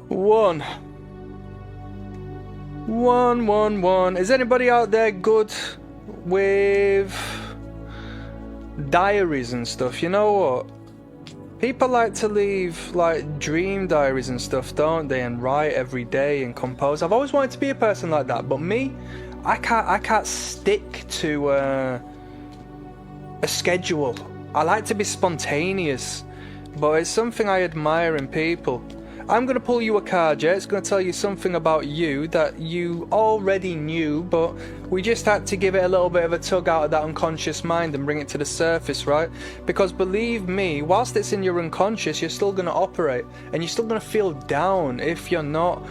One. One. Is anybody out there good with diaries and stuff? You know what? People like to leave like dream diaries and stuff, don't they? And write every day and compose. I've always wanted to be a person like that, but me, I can't stick to a schedule. I like to be spontaneous, but it's something I admire in people. I'm going to pull you a card, yeah? It's going to tell you something about you that you already knew, but we just had to give it a little bit of a tug out of that unconscious mind and bring it to the surface, right? Because believe me, whilst it's in your unconscious, you're still going to operate, and you're still going to feel down if you're not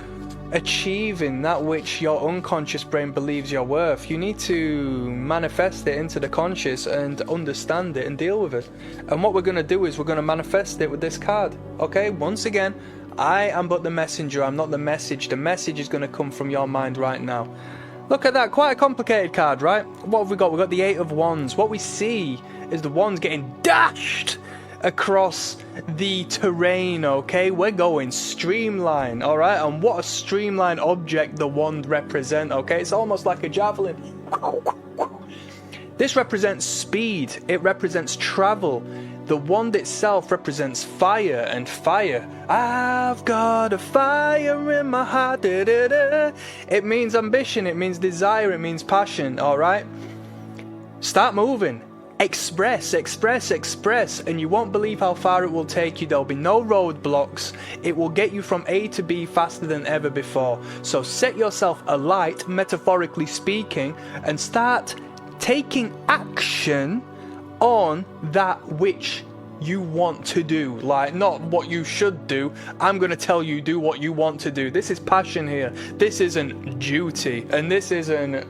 achieving that which your unconscious brain believes you're worth. You need to manifest it into the conscious and understand it and deal with it. And what we're going to do is we're going to manifest it with this card, okay? Once again, I am but the messenger, I'm not the message. The message is going to come from your mind right now. Look at that, quite a complicated card, right? What have we got? We've got the Eight of Wands. What we see is the wands getting dashed across the terrain, okay? We're going streamline, alright? And what a streamline object the wand represent, okay? It's almost like a javelin. This represents speed, it represents travel. The wand itself represents fire and fire. I've got a fire in my heart. Da, da, da. It means ambition, it means desire, it means passion, alright? Start moving. Express, and you won't believe how far it will take you. There'll be no roadblocks. It will get you from A to B faster than ever before. So set yourself alight, metaphorically speaking, and start taking action on that which you want to do. Like, not what you should do. I'm going to tell you, do what you want to do. This is passion here. This isn't duty, and this isn't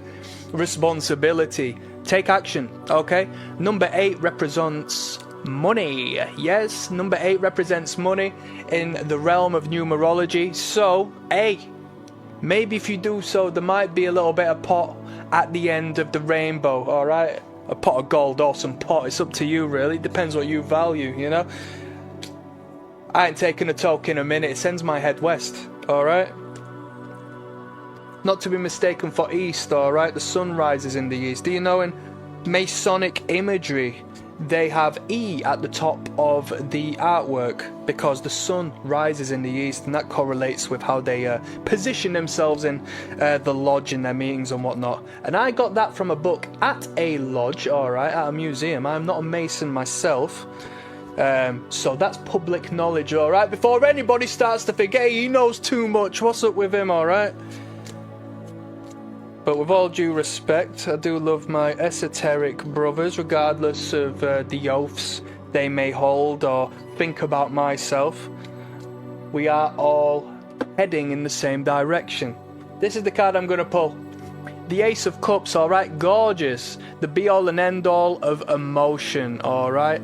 responsibility. Take action, okay? Number 8 represents money. Yes, number 8 represents money in the realm of numerology. So, maybe if you do so, there might be a little bit of pot at the end of the rainbow, alright? A pot of gold or some pot, it's up to you really. It depends what you value, you know? I ain't taking a toke in a minute, it sends my head west, alright? Not to be mistaken for east, alright? The sun rises in the east. Do you know in Masonic imagery, they have E at the top of the artwork because the sun rises in the east, and that correlates with how they position themselves in the lodge in their meetings and whatnot. And I got that from a book at a lodge, alright, at a museum. I'm not a Mason myself. So that's public knowledge, alright? Before anybody starts to think, hey, he knows too much, what's up with him, alright? But with all due respect, I do love my esoteric brothers, regardless of the oaths they may hold or think about myself. We are all heading in the same direction. This is the card I'm going to pull. The Ace of Cups, alright? Gorgeous. The be-all and end-all of emotion, alright?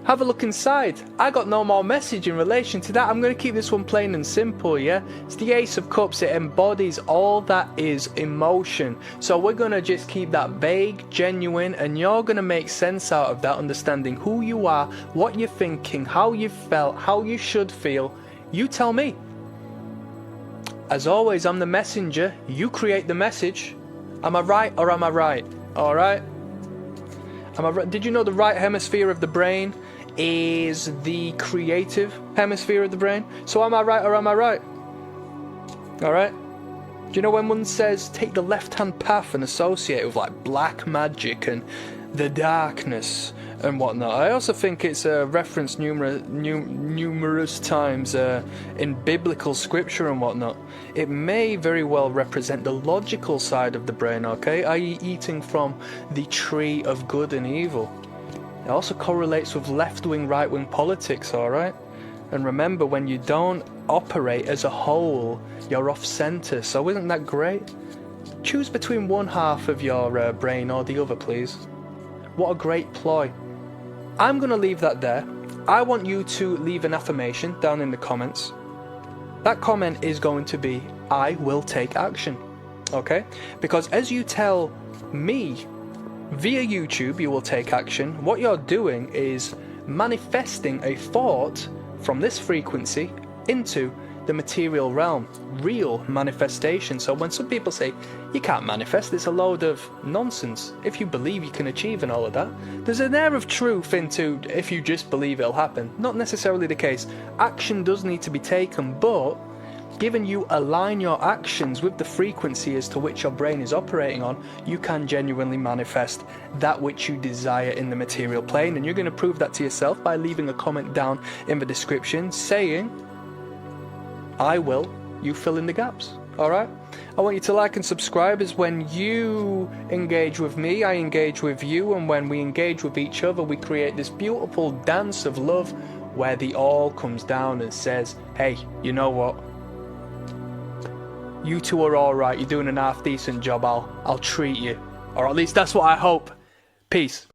Have a look inside. I got no more message in relation to that. I'm going to keep this one plain and simple, yeah? It's the Ace of Cups. It embodies all that is emotion. So we're going to just keep that vague, genuine, and you're going to make sense out of that, understanding who you are, what you're thinking, how you felt, how you should feel. You tell me. As always, I'm the messenger. You create the message. Am I right or am I right? Alright? Did you know the right hemisphere of the brain is the creative hemisphere of the brain? So am I right or am I right? Alright? Do you know when one says take the left-hand path and associate it with like black magic and the darkness and whatnot? I also think it's referenced numerous times in biblical scripture and whatnot. It may very well represent the logical side of the brain, okay? i.e. eating from the tree of good and evil. It also correlates with left-wing, right-wing politics, alright? And remember, when you don't operate as a whole, you're off-center, so isn't that great? Choose between one half of your brain or the other, please. What a great ploy. I'm going to leave that there. I want you to leave an affirmation down in the comments. That comment is going to be, I will take action. Okay? Because as you tell me via YouTube you will take action, what you're doing is manifesting a thought from this frequency into the material realm, real manifestation. So when some people say you can't manifest, it's a load of nonsense. If you believe you can achieve and all of that, there's an air of truth into if you just believe it'll happen. Not necessarily the case. Action does need to be taken, but given you align your actions with the frequency as to which your brain is operating on, you can genuinely manifest that which you desire in the material plane. And you're going to prove that to yourself by leaving a comment down in the description saying, I will, you fill in the gaps. Alright? I want you to like and subscribe, as when you engage with me, I engage with you, and when we engage with each other, we create this beautiful dance of love where the all comes down and says, hey, you know what? You two are alright, you're doing an half decent job, I'll treat you. Or at least that's what I hope. Peace.